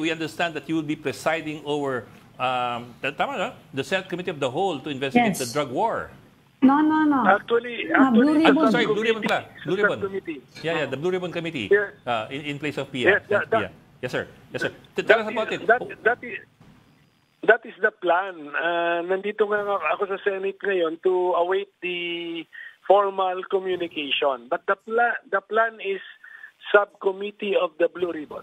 we understand that you will be presiding over the Senate Committee of the Whole to investigate the drug war. No. Actually, Blue Ribbon. Sorry, Blue Ribbon pala. Blue Ribbon. Subcommittee. Yeah, the Blue Ribbon Committee. Yes. In place of PIA. Yes, Yes, sir. Tell us about it. That is the plan. Nandito nga ako sa Senate ngayon to await the formal communication. But the plan is subcommittee of the Blue Ribbon.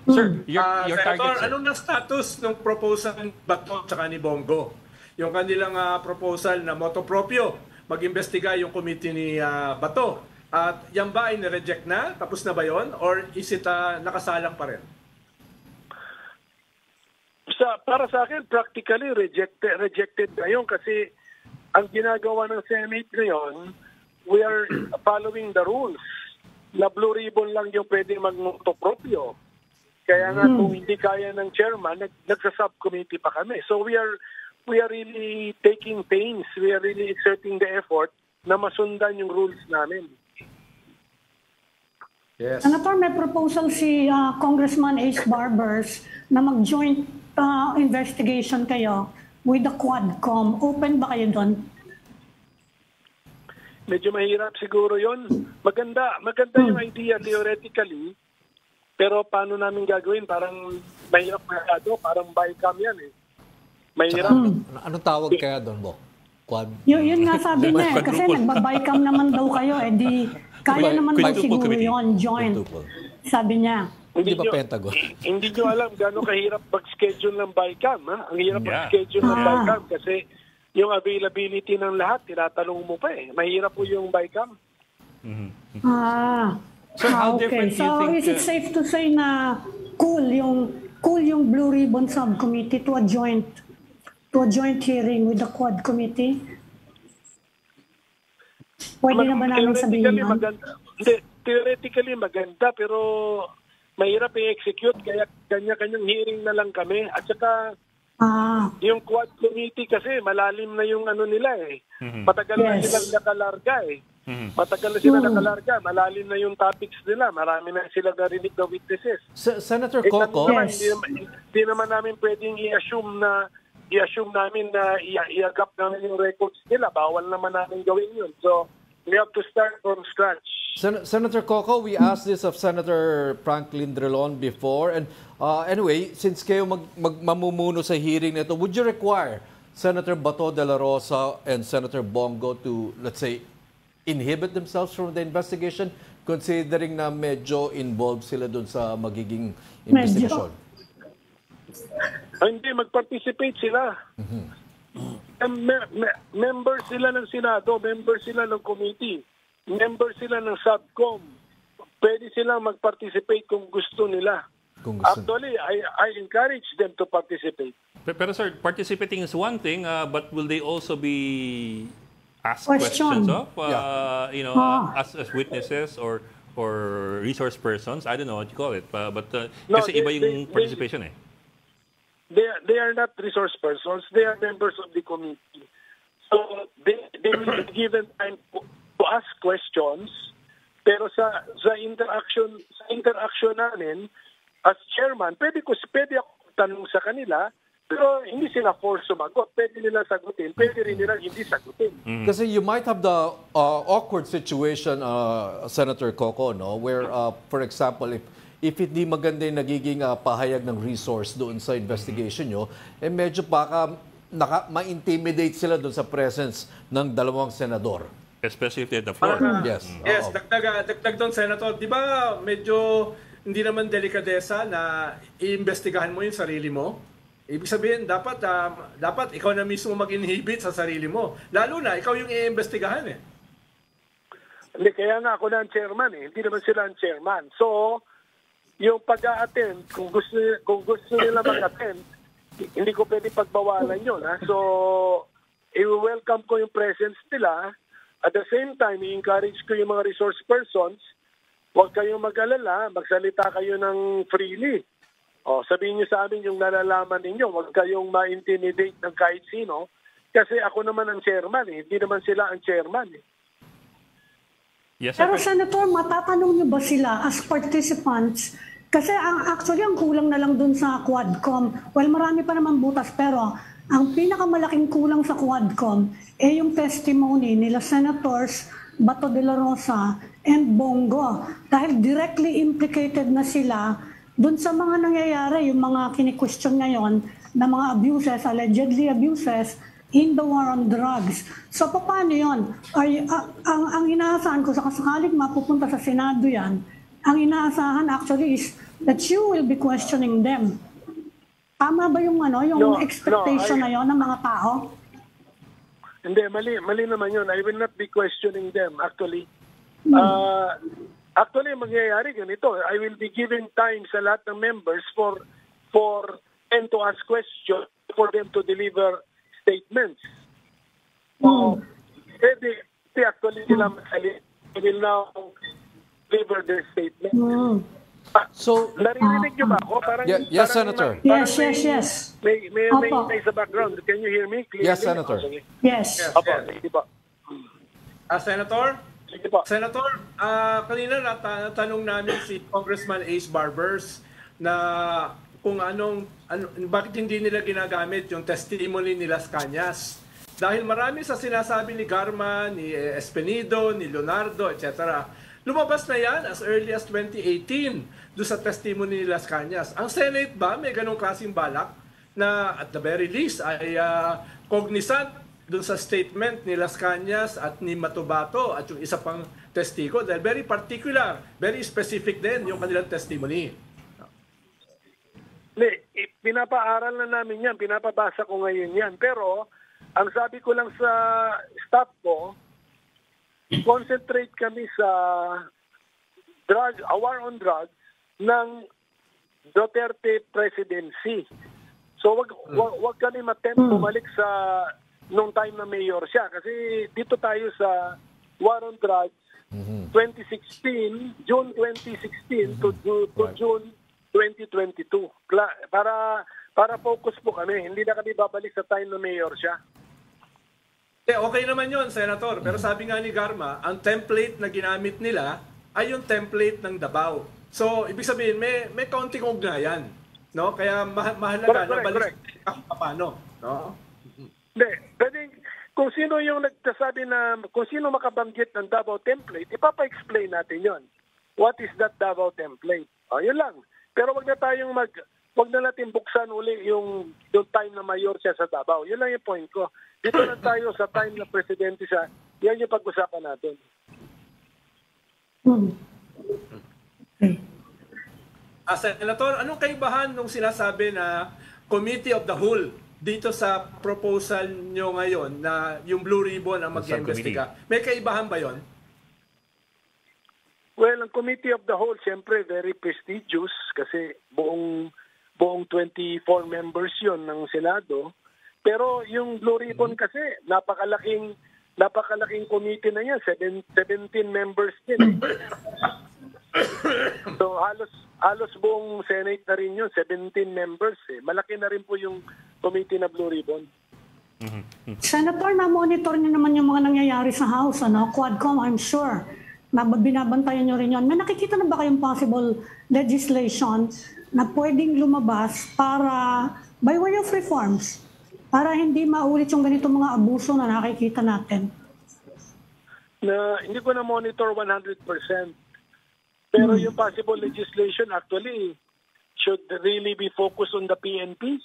Sir, your Senator, target, sir. anong na-status ng proposal ng Bato at ni Bongo? Yung kanilang proposal na motu proprio, mag-imbestiga yung committee ni Bato. At yan ba ay nireject na? Tapos na ba yun? Or is it nakasalang pa rin? Para sa akin, practically rejected na yun kasi ang ginagawa ng Senate ngayon, we are following the rules. Na Blue Ribbon lang yung pwede mag-motu proprio. Kaya nga kung hindi kaya ng chairman, nagsa-subcommittee pa kami. So we are really taking pains. We are really exerting the effort na masundan yung rules namin. Yes. Senator, may proposal si Congressman Ace Barbers na mag-joint investigation kayo with the Quadcom. Open ba kayo doon? Medyo mahirap siguro yon. Maganda yung idea theoretically, pero paano namin gagawin? Parang mahirap masyado, parang bycam yan eh. Mahirap. Anong tawag kaya doon, Bo? Quad? Yun nga sabi niya eh, kasi nagbabycam naman daw kayo eh, di kaya naman daw siguro yun, joint. Sabi niya. Hindi ba Pentagon? Hindi nyo alam gano'ng kahirap mag-schedule ng bycam. Ha? Ang hirap mag-schedule ng bycam kasi yung availability ng lahat, tinatanong mo pa eh. Mahirap po yung bycam. So how different do you so think... is it safe to say na cool yung Blue Ribbon Subcommittee to a joint hearing with the Quad Committee? Pwede na ba namin sabihin yun? Theoretically maganda, pero mahirap i-execute, kaya kanya-kanyang hearing na lang kami. At saka, yung Quad Committee kasi malalim na yung ano nila eh. Matagal na silang nakalarga eh. Matagal na sila nakalarga. Malalim na yung topics nila. Marami na silang narinig na witnesses. Senator Coco? Hindi naman namin pwedeng i-assume namin na i-agap namin yung records nila. Bawal naman namin gawin yun. So, we have to start from scratch. Senator Coco, we asked this of Senator Franklin Drilon before. And anyway, since kayo mamumuno sa hearing nito, would you require Senator Bato de la Rosa and Senator Bongo to, let's say, inhibit themselves from the investigation, considering na medyo involved sila dun sa magiging investigation? Hindi, mag-participate sila. Member sila ng Senado, member sila ng committee, member sila ng subcom. Pwede silang mag-participate kung gusto nila. Actually, I encourage them to participate. Pero sir, participating is one thing, but will they also be asked questions of, as witnesses or resource persons? I don't know what you call it, but kasi iba yung participation eh. They are not resource persons. They are members of the committee. So they will be given time to ask questions. Pero sa interaction namin as chairman, pwede ako tanong sa kanila. Pero hindi sila force sumagot. Pwede nila sagutin. Pwede rin nila hindi sagutin. Kasi you might have the awkward situation, Senator Coco, no, where, for example, if hindi maganda yung nagiging pahayag ng resource doon sa investigation nyo, medyo baka ma-intimidate sila doon sa presence ng dalawang senador. Especially if they have the floor. Yes. Yes, dagdag doon, Senator. Di ba medyo hindi naman delikadesa na iimbestigahan mo yung sarili mo? Ibig sabihin, dapat ikaw na mismo mag-inhibit sa sarili mo. Lalo na, ikaw yung i-imbestigahan eh. Hindi, kaya nga ako na ang chairman eh. Hindi naman sila ang chairman. So, yung pag-a-attend, kung gusto nila mag-attend, hindi ko pwede pagbawalan yun. Ha? So, i-welcome ko yung presence nila. At the same time, i-encourage ko yung mga resource persons, huwag kayong mag-alala, magsalita kayo ng freely. Sabihin niyo sa amin yung nalalaman ninyo, huwag kayong ma-intimidate ng kahit sino. Kasi ako naman ang chairman eh, hindi naman sila ang chairman eh. Yes, Pero Senator, matatanong niyo ba sila as participants Kasi actually, ang kulang na lang dun sa Quadcom. Well, marami pa naman butas, pero ang pinakamalaking kulang sa Quadcom yung testimony nila Senators Bato de la Rosa and Bongo. Dahil directly implicated na sila dun sa mga nangyayari, yung mga kini-question ngayon na mga abuses, allegedly abuses, in the war on drugs. So, paano yun? Ang inaasahan ko sa kasakaling mapupunta sa Senado yan, ang inaasahan actually is that you will be questioning them. Tama ba yung expectation na yon ng mga tao? Hindi, mali naman yun. I will not be questioning them, actually. Actually, mangyayari ganito. I will be giving time sa lahat ng members for them to ask questions, for them to deliver statements. So, actually, sila will now deliver their statement. So, naririnig niyo ba ako? yes, Senator. Yes. May sa background. Can you hear me clearly? Yes, Senator. Yes. Sige po. Senator? Sige po. Senator, kanina natanong namin si Congressman Ace Barbers na kung bakit hindi nila ginagamit yung testimony ni Las Cañas. Dahil marami sa sinasabi ni Garma, ni Espenido, ni Leonardo, etc. Lumabas na yan as early as 2018 doon sa testimony ni Las Cañas. Ang Senate ba may ganong klaseng balak na at the very least ay cognizant doon sa statement ni Las Cañas at ni Matubato at yung isa pang testigo dahil very particular, very specific din yung kanilang testimony. Pinapaaral na namin yan, pinapabasa ko ngayon yan. Pero ang sabi ko lang sa staff ko, concentrate kami sa war on drugs ng Duterte presidency. So wag kami matempt bumalik sa nung time na mayor siya. Kasi dito tayo sa war on drugs 2016, June 2016 to June 2022. Para focus po kami. Hindi na kami babalik sa time na mayor siya. Okay naman yun, Senator. Pero sabi nga ni Garma, ang template na ginamit nila ay yung template ng Davao. So, ibig sabihin, may kaunting ugnayan. No? Kaya mahalaga na balik kung paano. No? Hindi. Kung sino yung nagsasabi na, kung sino makabanggit ng Davao template, ipapa-explain natin yon. What is that Davao template? Yun lang. Pero wag na natin buksan uli yung time na mayor siya sa Davao. Yun lang yung point ko. Dito na tayo sa time na presidente siya. Yan yung pag-usapan natin. Senator, anong kaibahan nung sinasabi na Committee of the Whole dito sa proposal nyo ngayon na yung Blue Ribbon ang mag-iimbestiga? May kaibahan ba yon? Well, ang Committee of the Whole, siyempre, very prestigious kasi buong 24 members yon ng Senado. Pero yung Blue Ribbon kasi, napakalaking committee na yan, 17 members din. So halos buong Senate na rin yun, 17 members. Malaki na rin po yung committee na Blue Ribbon. Senator, na-monitor niyo naman yung mga nangyayari sa House, Quadcom, I'm sure. Binabantayan nyo rin yun. May nakikita na ba kayong possible legislation na pwedeng lumabas para, by way of reforms, para hindi maulit yung ganitong mga abuso na nakikita natin? Hindi ko na monitor 100%. Pero yung possible legislation actually should really be focused on the PNP.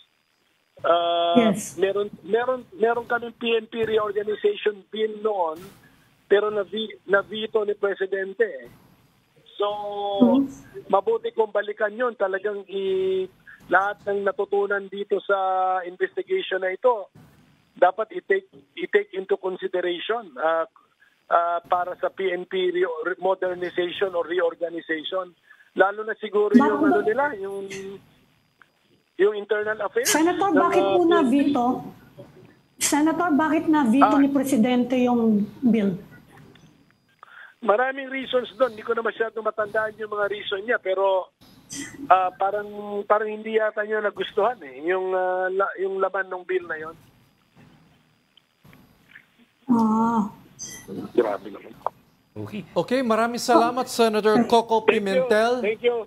Yes. Meron kaming PNP reorganization bill noon, pero na-veto ni Presidente. So, mabuti kung balikan yun. Talagang lahat ng natutunan dito sa investigation na ito, dapat i-take into consideration para sa PNP modernization or reorganization. Lalo na siguro yung internal affairs. Senator, bakit po na-veto? Senator, bakit na-veto ni Presidente yung bill? Maraming reasons doon. Hindi ko na masyadong matandaan yung mga reason niya. Pero parang hindi yata niya nagustuhan yung laman ng bill na yon. Okay. Okay, maraming salamat, Senator Coco Pimentel. Thank you.